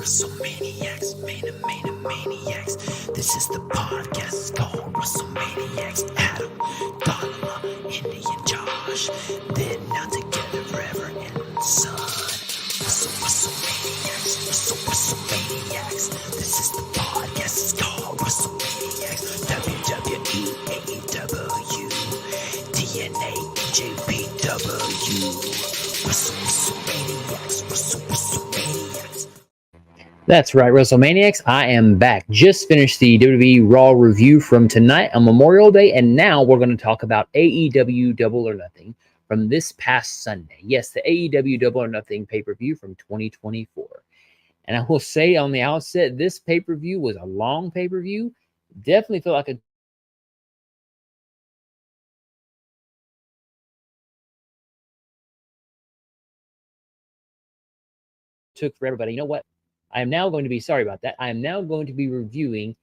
WrestleManiacs, Maniacs. This is the podcast, it's called WrestleManiacs. Adam, Donna, Indian Josh, they're now together forever and son. WrestleManiacs. This is the podcast, it's called WrestleManiacs. WWE, AEW, TNA, JPW. WrestleManiacs. That's right, WrestleManiacs. I am back. Just finished the WWE Raw review from tonight on Memorial Day, and now we're going to talk about AEW Double or Nothing from this past Sunday. Yes, the AEW Double or Nothing pay-per-view from 2024. And I will say on the outset, this pay-per-view was a long pay-per-view. Definitely felt like a took forever, but you know what? I am now going to be sorry about that. I am now going to be reviewing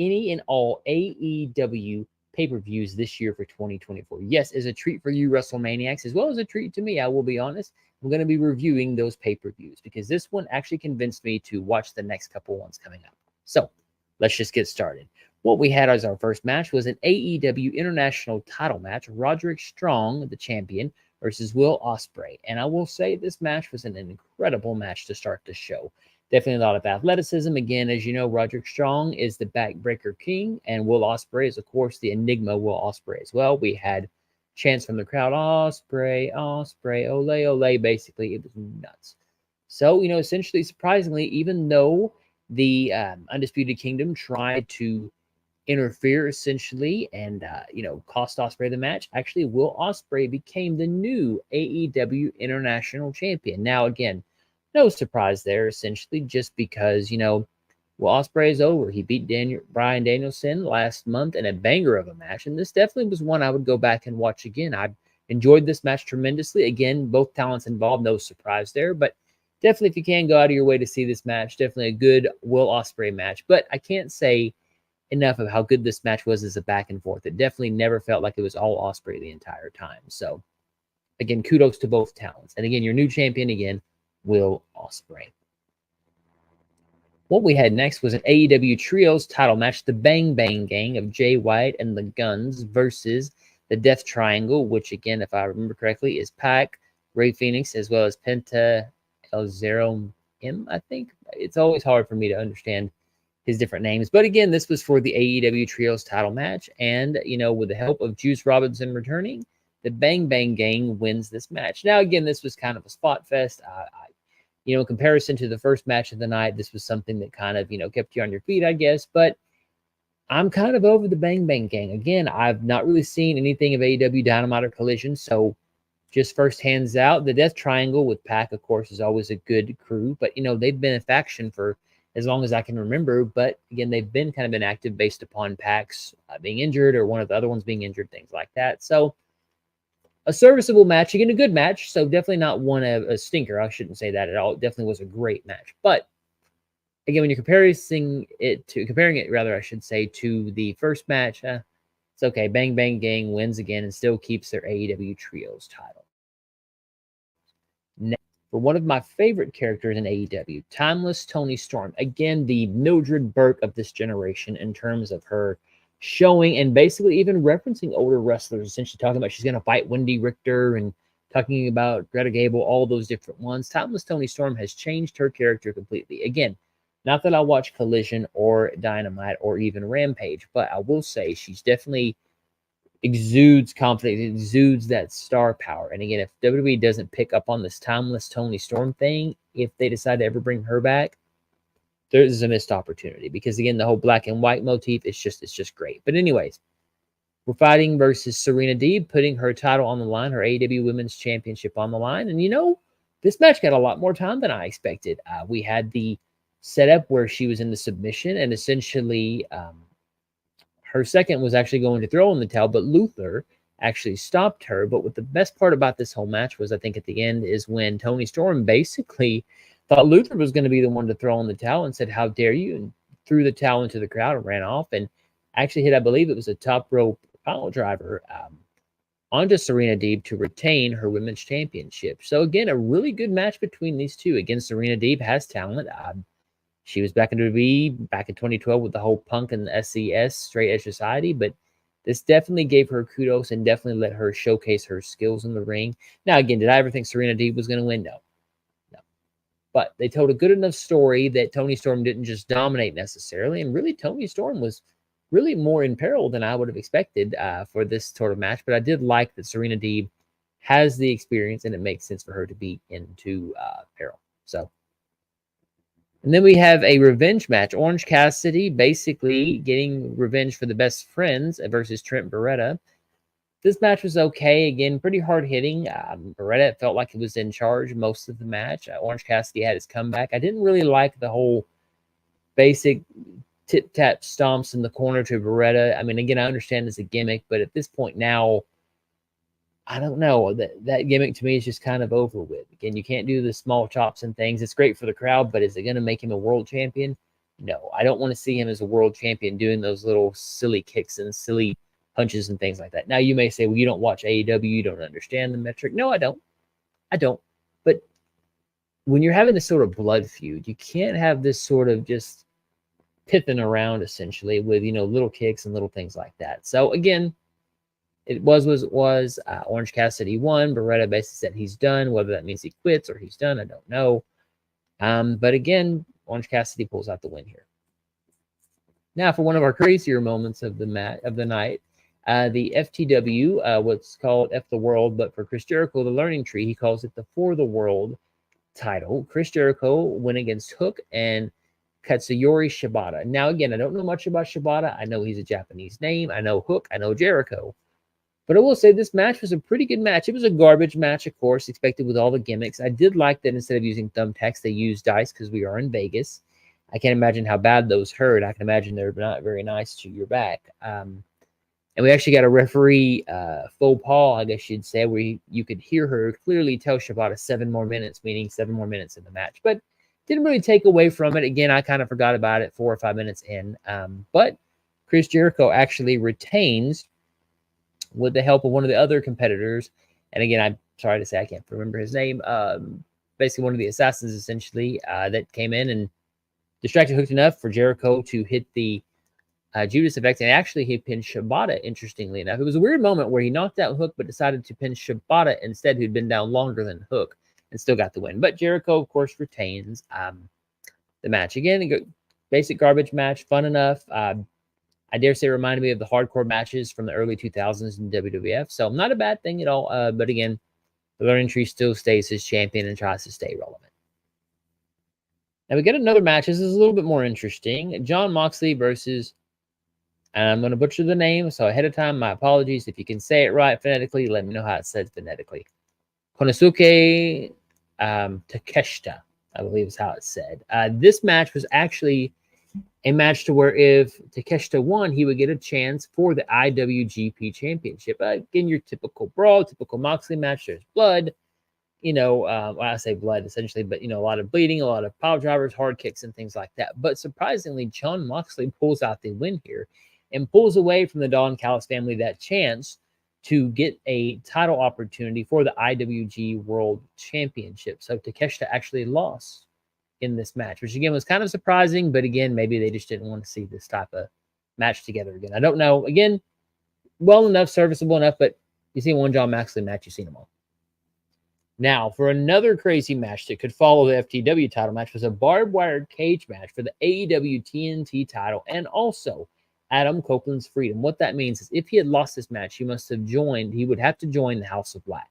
any and all AEW pay-per-views this year for 2024. Yes, as a treat for you WrestleManiacs, as well as a treat to me, I will be honest. I'm going to be reviewing those pay-per-views because this one actually convinced me to watch the next couple ones coming up. So let's just get started. What we had as our first match was an AEW International title match. Roderick Strong, the champion, versus Will Ospreay. And I will say this match was an incredible match to start the show. Definitely a lot of athleticism. Again, as you know, Roderick Strong is the backbreaker king, and Will Ospreay is, of course, the Enigma Will Ospreay as well. We had chants from the crowd, Ospreay, Ospreay, ole, ole. Basically, it was nuts. So, essentially, surprisingly, even though the Undisputed Kingdom tried to interfere essentially and cost Ospreay the match, actually Will Ospreay became the new AEW International Champion. Now again, no surprise there, essentially, just because Will Ospreay is over. He beat Bryan Danielson last month in a banger of a match, and this definitely was one I would go back and watch again. I enjoyed this match tremendously. Again, both talents involved, no surprise there, but definitely if you can go out of your way to see this match, definitely a good Will Ospreay match. But I can't say enough of how good this match was as a back and forth. It definitely never felt like it was all Ospreay the entire time. So again, kudos to both talents. And again, your new champion again, Will Ospreay. What we had next was an AEW Trios title match, the Bang Bang Gang of Jay White and the Guns versus the Death Triangle, which again, if I remember correctly, is Pac, Rey Fenix, as well as Penta El Zero M, I think. It's always hard for me to understand his different names. But again, this was for the AEW Trios title match. And, with the help of Juice Robinson returning, the Bang Bang Gang wins this match. Now, again, this was kind of a spot fest. In comparison to the first match of the night, this was something that kind of, kept you on your feet, I guess. But I'm kind of over the Bang Bang Gang. Again, I've not really seen anything of AEW Dynamite or Collision. So just first hands out, the Death Triangle with Pac, of course, is always a good crew. But, they've been a faction for as long as I can remember. But again, they've been kind of inactive based upon Pac's being injured or one of the other ones being injured, things like that. So a serviceable match, again, a good match. So definitely not a stinker. I shouldn't say that at all. It definitely was a great match. But again, when you're comparing it to the first match, it's okay. Bang Bang Gang wins again and still keeps their AEW Trios title. Next, for one of my favorite characters in AEW, Timeless Toni Storm. Again, the Mildred Burke of this generation in terms of her showing and basically even referencing older wrestlers, essentially talking about she's going to fight Wendy Richter and talking about Greta Gable, all those different ones. Timeless Toni Storm has changed her character completely. Again, not that I watch Collision or Dynamite or even Rampage, but I will say she's definitely exudes confidence, exudes that star power. And again, if WWE doesn't pick up on this Timeless Toni Storm thing, if they decide to ever bring her back, there's a missed opportunity. Because again, the whole black and white motif, it's just great. But anyways, we're fighting versus Serena Deeb, putting her title on the line, her AEW Women's Championship on the line. And this match got a lot more time than I expected. We had the setup where she was in the submission, and essentially her second was actually going to throw in the towel, but Luther actually stopped her. But what the best part about this whole match was, I think at the end, is when Toni Storm basically thought Luther was going to be the one to throw in the towel and said, "How dare you?" and threw the towel into the crowd and ran off and actually hit, I believe it was a top rope pile driver onto Serena Deeb to retain her women's championship. So again, a really good match between these two. Again, Serena Deeb has talent. She was back in WWE back in 2012 with the whole Punk and the SES, Straight Edge Society, but this definitely gave her kudos and definitely let her showcase her skills in the ring. Now, again, did I ever think Serena Deeb was going to win? No. No. But they told a good enough story that Toni Storm didn't just dominate necessarily, and really Toni Storm was really more in peril than I would have expected for this sort of match. But I did like that Serena Deeb has the experience, and it makes sense for her to be into peril. So, and then we have a revenge match. Orange Cassidy basically getting revenge for the best friends versus Trent Beretta. This match was okay. Again, pretty hard hitting. Beretta felt like he was in charge most of the match. Orange Cassidy had his comeback. I didn't really like the whole basic tip-tap stomps in the corner to Beretta. I mean, again, I understand it's a gimmick, but at this point now, I don't know. That gimmick to me is just kind of over with. Again, you can't do the small chops and things. It's great for the crowd, but is it going to make him a world champion? No, I don't want to see him as a world champion doing those little silly kicks and silly punches and things like that. Now, you may say, well, you don't watch AEW, you don't understand the metric. No, I don't. I don't. But when you're having this sort of blood feud, you can't have this sort of just pithing around, essentially, with, little kicks and little things like that. So, again, it was Orange Cassidy won. Beretta basically said he's done. Whether that means he quits or he's done, I don't know. But again, Orange Cassidy pulls out the win here. Now, for one of our crazier moments of the night, the FTW, what's called F the World, but for Chris Jericho, the Learning Tree, he calls it the For the World title. Chris Jericho went against Hook and Katsuyori Shibata. Now, again, I don't know much about Shibata. I know he's a Japanese name. I know Hook. I know Jericho. But I will say this match was a pretty good match. It was a garbage match, of course, expected with all the gimmicks. I did like that instead of using thumbtacks, they used dice because we are in Vegas. I can't imagine how bad those hurt. I can imagine they're not very nice to your back. And we actually got a referee faux pas, I guess you'd say, where you could hear her clearly tell Shibata 7 more minutes, meaning 7 more minutes in the match. But didn't really take away from it. Again, I kind of forgot about it 4 or 5 minutes in. But Chris Jericho actually retains with the help of one of the other competitors. And again, I'm sorry to say I can't remember his name. Basically, one of the assassins, essentially, that came in and distracted Hook enough for Jericho to hit the Judas effect. And actually, he pinned Shibata, interestingly enough. It was a weird moment where he knocked out Hook, but decided to pin Shibata instead, who'd been down longer than Hook, and still got the win. But Jericho, of course, retains the match. Again, basic garbage match, fun enough. I dare say it reminded me of the hardcore matches from the early 2000s in WWF. So not a bad thing at all. But again, the Learning Tree still stays his champion and tries to stay relevant. Now we get another match. This is a little bit more interesting. Jon Moxley versus, and I'm going to butcher the name, so ahead of time, my apologies. If you can say it right phonetically, let me know how it's said phonetically. Konosuke Takeshita, I believe is how it's said. This match was actually a match to where if Takeshita won, he would get a chance for the IWGP Championship. Again, your typical brawl, typical Moxley match. There's blood, I say blood essentially, but a lot of bleeding, a lot of pile drivers, hard kicks, and things like that. But surprisingly, Jon Moxley pulls out the win here and pulls away from the Don Callis family that chance to get a title opportunity for the IWG World Championship. So Takeshita actually lost in this match, which again was kind of surprising, but again, maybe they just didn't want to see this type of match together again. I don't know. Again, well enough, serviceable enough, but you see one Jon Moxley match, you've seen them all. Now, for another crazy match that could follow the FTW title match was a barbed wire cage match for the AEW TNT title and also Adam Copeland's Freedom. What that means is if he had lost this match, he would have to join the House of Black.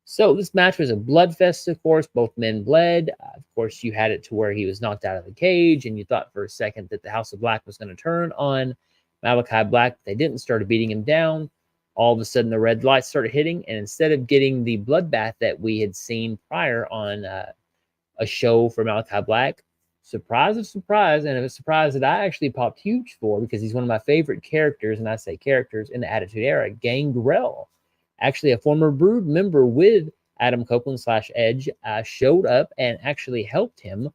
So this match was a blood fest, of course. Both men bled. Of course, you had it to where he was knocked out of the cage, and you thought for a second that the House of Black was going to turn on Malachi Black. They didn't. Started beating him down. All of a sudden, the red lights started hitting, and instead of getting the bloodbath that we had seen prior on a show for Malachi Black, surprise of surprise, and a surprise that I actually popped huge for because he's one of my favorite characters, and I say characters in the Attitude Era, Gangrel. Actually, a former Brood member with Adam Copeland / Edge showed up and actually helped him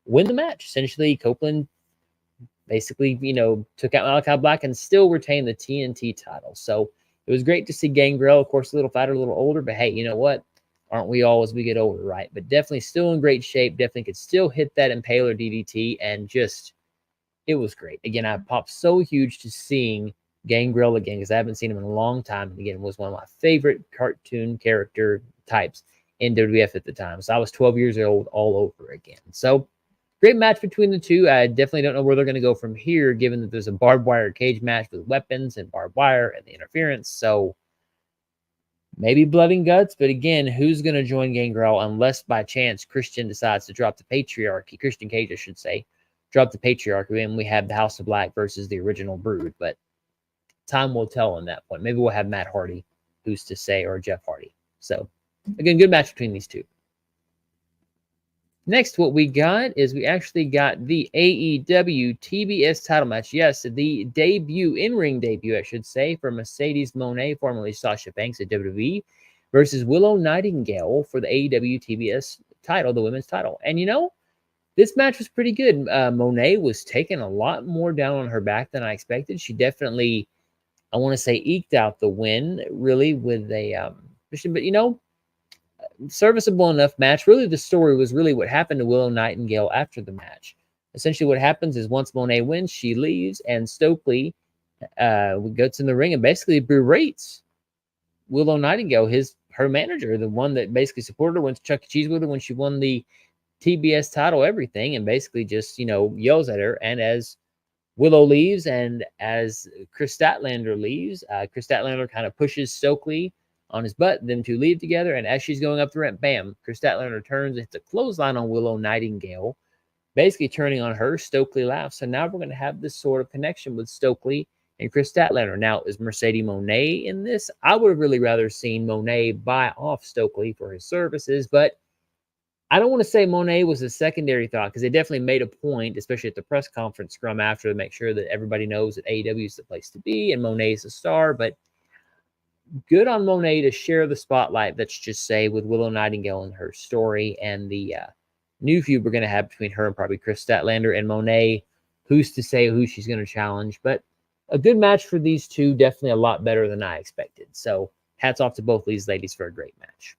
win the match. Essentially, Copeland basically, took out Malachi Black and still retained the TNT title. So it was great to see Gangrel, of course, a little fatter, a little older, but hey, you know what? Aren't we all as we get older, right? But definitely still in great shape. Definitely could still hit that Impaler DDT, and just, it was great. Again, I popped so huge to seeing Gangrel again because I haven't seen him in a long time. And again, was one of my favorite cartoon character types in WWF at the time. So I was 12 years old all over again. So great match between the two. I definitely don't know where they're going to go from here, given that there's a barbed wire cage match with weapons and barbed wire and the interference. So maybe blood and guts, but again, who's going to join Gangrel unless by chance Christian decides to drop the patriarchy? Christian Cage, I should say, drop the patriarchy, and we have the House of Black versus the original Brood. But time will tell on that point. Maybe we'll have Matt Hardy, who's to say, or Jeff Hardy. So again, good match between these two. Next, what we got is we actually got the AEW TBS title match. Yes, the debut, in-ring debut, I should say, for Mercedes Moné, formerly Sasha Banks at WWE, versus Willow Nightingale for the AEW TBS title, the women's title. And, you know, this match was pretty good. Moné was taking a lot more down on her back than I expected. She definitely, I want to say, eked out the win, really, with a mission. But, you know, serviceable enough match. Really, the story was really what happened to Willow Nightingale after the match. Essentially, what happens is once Moné wins, she leaves, and Stokely goes in the ring and basically berates Willow Nightingale, her manager, the one that basically supported her, went to Chuck E. Cheese with her when she won the TBS title, everything, and basically just, you know, yells at her. And as Willow leaves and as Chris Statlander leaves, Chris Statlander kind of pushes Stokely on his butt, them two leave together, and as she's going up the ramp, bam, Chris Statlander turns and hits a clothesline on Willow Nightingale, basically turning on her. Stokely laughs, so now we're going to have this sort of connection with Stokely and Chris Statlander. Now, is Mercedes Moné in this? I would have really rather seen Moné buy off Stokely for his services, but I don't want to say Moné was a secondary thought, because they definitely made a point, especially at the press conference scrum after, to make sure that everybody knows that AEW is the place to be and Moné is a star. But good on Moné to share the spotlight, let's just say, with Willow Nightingale and her story, and the new feud we're going to have between her and probably Chris Statlander and Moné. Who's to say who she's going to challenge? But a good match for these two, definitely a lot better than I expected. So hats off to both these ladies for a great match.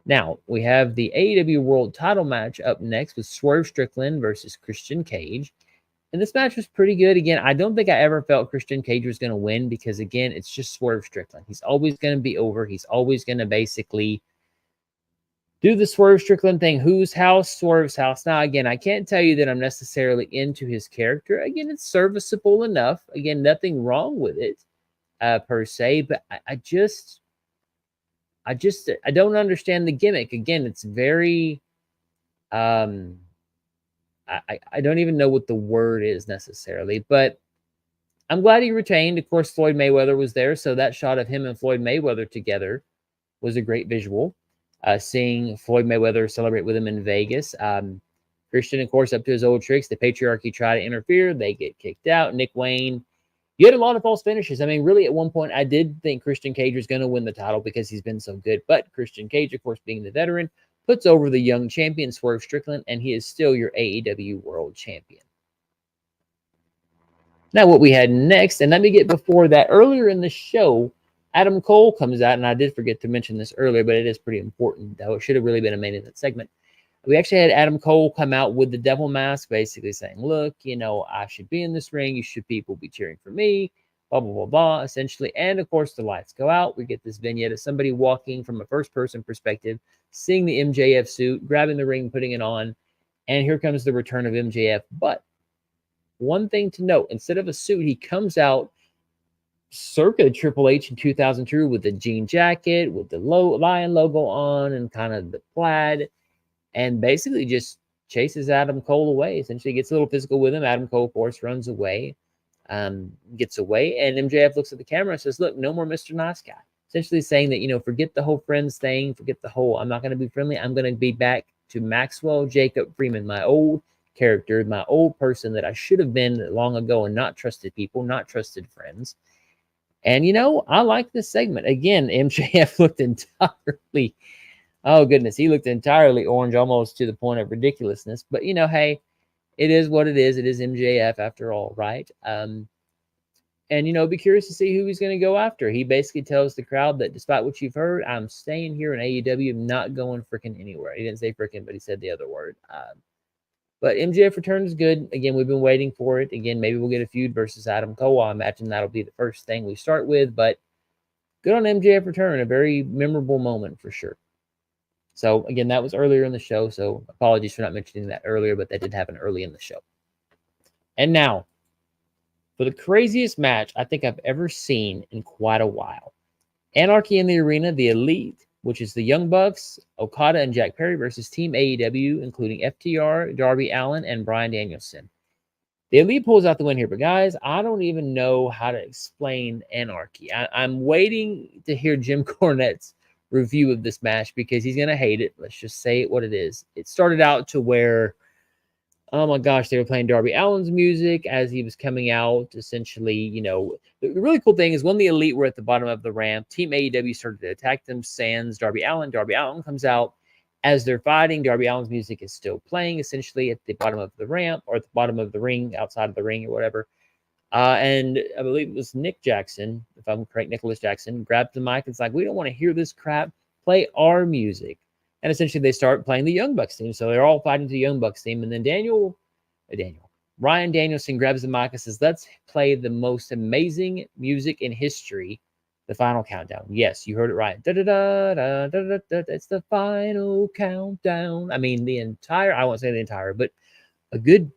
Now, we have the AEW World title match up next with Swerve Strickland versus Christian Cage. And this match was pretty good. Again, I don't think I ever felt Christian Cage was going to win because, again, it's just Swerve Strickland. He's always going to be over. He's always going to basically do the Swerve Strickland thing. Whose house? Swerve's house. Now, again, I can't tell you that I'm necessarily into his character. Again, it's serviceable enough. Again, nothing wrong with it per se, but I don't understand the gimmick. Again, it's very... I don't even know what the word is necessarily, but I'm glad he retained. Of course, Floyd Mayweather was there, so that shot of him and Floyd Mayweather together was a great visual. Seeing Floyd Mayweather celebrate with him in Vegas. Christian, of course, up to his old tricks. The patriarchy try to interfere. They get kicked out. Nick Wayne, you had a lot of false finishes. I mean, really, at one point, I did think Christian Cage was going to win the title because he's been so good. But Christian Cage, of course, being the veteran, puts over the young champion, Swerve Strickland, and he is still your AEW World Champion. Now, what we had next, and let me get before that, earlier in the show, Adam Cole comes out, and I did forget to mention this earlier, but it is pretty important, though. It should have really been a main event segment. We actually had Adam Cole come out with the devil mask, basically saying, look, you know, I should be in this ring. People be cheering for me, blah, blah, blah, blah, essentially. And, of course, the lights go out. We get this vignette of somebody walking from a first-person perspective, seeing the MJF suit, grabbing the ring, putting it on, and here comes the return of MJF. But one thing to note, instead of a suit, he comes out circa Triple H in 2002 with the jean jacket, with the lion logo on, and kind of the plaid, and basically just chases Adam Cole away. Essentially gets a little physical with him. Adam Cole, of course, runs away, gets away, and MJF looks at the camera and says, look, no more Mr. Nice Guy. Essentially saying that, you know, forget the whole friends thing, forget the whole, I'm not going to be friendly, I'm going to be back to Maxwell Jacob Freeman, my old character, my old person that I should have been long ago and not trusted people, not trusted friends. And, you know, I like this segment. Again, MJF looked entirely, oh goodness, he looked entirely orange, almost to the point of ridiculousness. But, you know, hey, it is what it is. It is MJF after all, right? And, be curious to see who he's going to go after. He basically tells the crowd that despite what you've heard, I'm staying here in AEW. I'm not going freaking anywhere. He didn't say freaking, but he said the other word. But MJF return is good. Again, we've been waiting for it. Again, maybe we'll get a feud versus Adam Cole. I imagine that'll be the first thing we start with. But good on MJF return. A very memorable moment for sure. So, again, that was earlier in the show. So, apologies for not mentioning that earlier, but that did happen early in the show. And now, for the craziest match I think I've ever seen in quite a while. Anarchy in the Arena, the Elite, which is the Young Bucks, Okada, and Jack Perry versus Team AEW, including FTR, Darby Allin, and Bryan Danielson. The Elite pulls out the win here, but guys, I don't even know how to explain Anarchy. I'm waiting to hear Jim Cornette's review of this match because he's going to hate it. Let's just say it what it is. It started out to where, oh my gosh, they were playing Darby Allin's music as he was coming out. Essentially, the really cool thing is when the Elite were at the bottom of the ramp, Team AEW started to attack them, sans Darby Allin. Darby Allin comes out. As they're fighting, Darby Allin's music is still playing, essentially at the bottom of the ramp or at the bottom of the ring, outside of the ring or whatever. And I believe it was Nick Jackson, if I'm correct, Nicholas Jackson, grabbed the mic and it's like, we don't want to hear this crap. Play our music. And essentially they start playing the Young Bucks theme. So they're all fighting to the Young Bucks theme. And then Ryan Danielson grabs the mic and says, let's play the most amazing music in history. The final countdown. Yes, you heard it right. Da, da, da, da, da, da, da. It's the final countdown. I mean, I won't say the entire, but a good,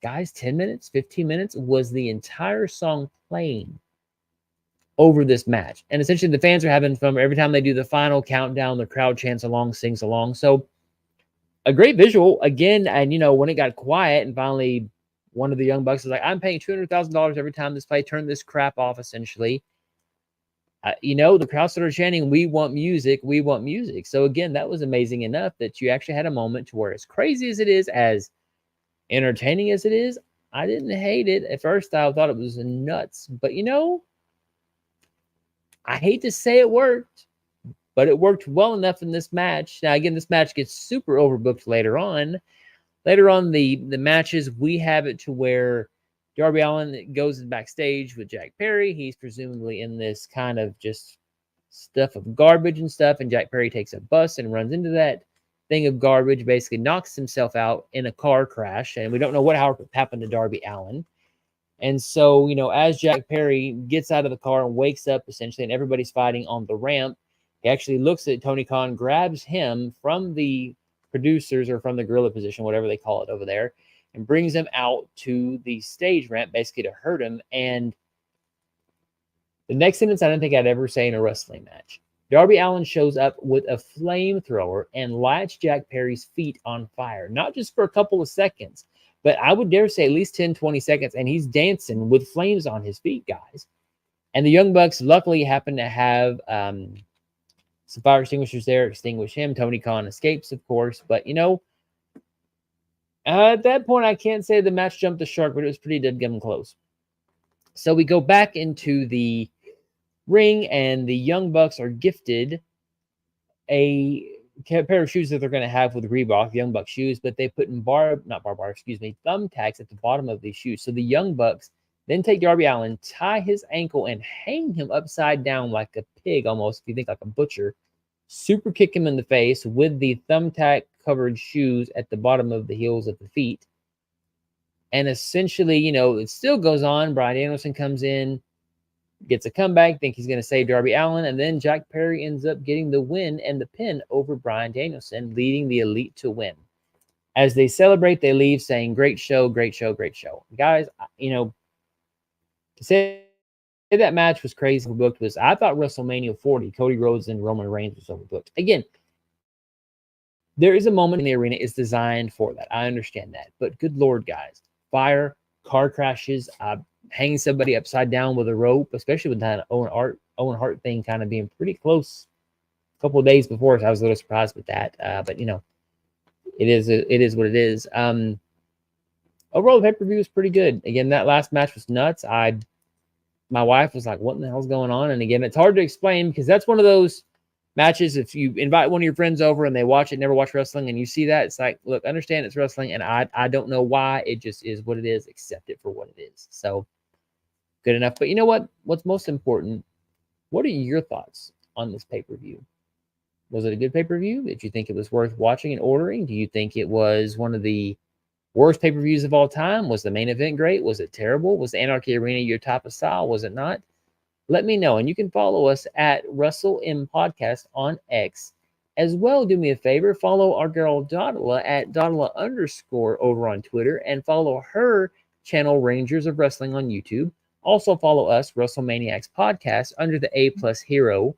guys, 10 minutes, 15 minutes was the entire song playing over this match. And essentially the fans are having fun. Every time they do the final countdown, the crowd chants along, sings along. So a great visual again. And, when it got quiet and finally one of the Young Bucks was like, I'm paying $200,000 every time this play, turn this crap off, essentially. The crowd started chanting, we want music, we want music. So again, that was amazing enough that you actually had a moment to where, as crazy as it is, as entertaining as it is, I didn't hate it. At first, I thought it was nuts. But, I hate to say it worked, but it worked well enough in this match. Now, again, this match gets super overbooked later on. Later on, the matches, we have it to where Darby Allin goes backstage with Jack Perry. He's presumably in this kind of just stuff of garbage and stuff. And Jack Perry takes a bus and runs into that thing of garbage, basically knocks himself out in a car crash. And we don't know what happened to Darby Allin. And so, as Jack Perry gets out of the car and wakes up, essentially, and everybody's fighting on the ramp, he actually looks at Tony Khan, grabs him from the producers or from the gorilla position, whatever they call it over there, and brings him out to the stage ramp, basically to hurt him. And the next sentence I didn't think I'd ever say in a wrestling match. Darby Allin shows up with a flamethrower and lights Jack Perry's feet on fire, not just for a couple of seconds, but I would dare say at least 10, 20 seconds, and he's dancing with flames on his feet, guys. And the Young Bucks luckily happen to have some fire extinguishers there, extinguish him. Tony Khan escapes, of course, but, at that point, I can't say the match jumped the shark, but it was pretty dead close. So we go back into the ring, and the Young Bucks are gifted a pair of shoes that they're going to have with Reebok, Young Bucks shoes, but they put in thumbtacks at the bottom of these shoes. So the Young Bucks then take Darby Allin, tie his ankle, and hang him upside down like a pig, almost, if you think like a butcher. Super kick him in the face with the thumbtack covered shoes at the bottom of the heels of the feet. And essentially, it still goes on. Bryan Danielson comes in, gets a comeback, think he's going to save Darby Allin, and then Jack Perry ends up getting the win and the pin over Bryan Danielson, leading the Elite to win. As they celebrate, they leave saying, great show, great show, great show. Guys, to say that match was crazy overbooked was, I thought WrestleMania 40, Cody Rhodes and Roman Reigns was overbooked. Again, there is a moment in the arena is designed for that. I understand that. But good Lord, guys, fire, car crashes, hanging somebody upside down with a rope, especially with that Owen Hart thing kind of being pretty close a couple of days before. So I was a little surprised with that. But, it is what it is. Overall, the pay-per-view was pretty good. Again, that last match was nuts. My wife was like, what in the hell's going on? And again, it's hard to explain because that's one of those matches. If you invite one of your friends over and they watch it, never watch wrestling, and you see that, it's like, look, understand it's wrestling, and I don't know why. It just is what it is. Accept it for what it is. So good enough. But you know what? What's most important? What are your thoughts on this pay-per-view? Was it a good pay-per-view? Did you think it was worth watching and ordering? Do you think it was one of the worst pay-per-views of all time? Was the main event great? Was it terrible? Was the Anarchy Arena your type of style? Was it not? Let me know. And you can follow us at Russell M Podcast on X. As well, do me a favor, follow our girl Dodla at Dodla_ over on Twitter, and follow her channel Rangers of Wrestling on YouTube. Also follow us, WrestleManiacs Podcast, under the A+ Hero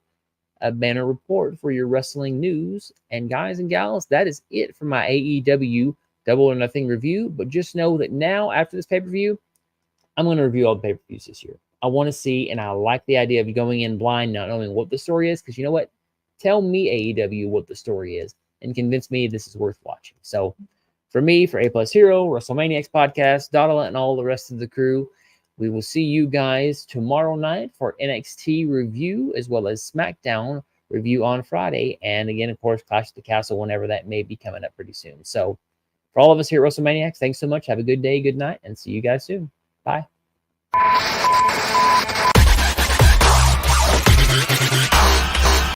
banner report for your wrestling news. And guys and gals, that is it for my AEW Double or Nothing review. But just know that now, after this pay-per-view, I'm going to review all the pay-per-views this year. I want to see, and I like the idea of going in blind, not knowing what the story is, because you know what? Tell me, AEW, what the story is, and convince me this is worth watching. So, for me, for A+ Hero, WrestleManiacs Podcast, Dodala, and all the rest of the crew, we will see you guys tomorrow night for NXT review, as well as SmackDown review on Friday. And again, of course, Clash at the Castle, whenever that may be coming up pretty soon. So, for all of us here at WrestleManiacs, thanks so much. Have a good day, good night, and see you guys soon. Bye.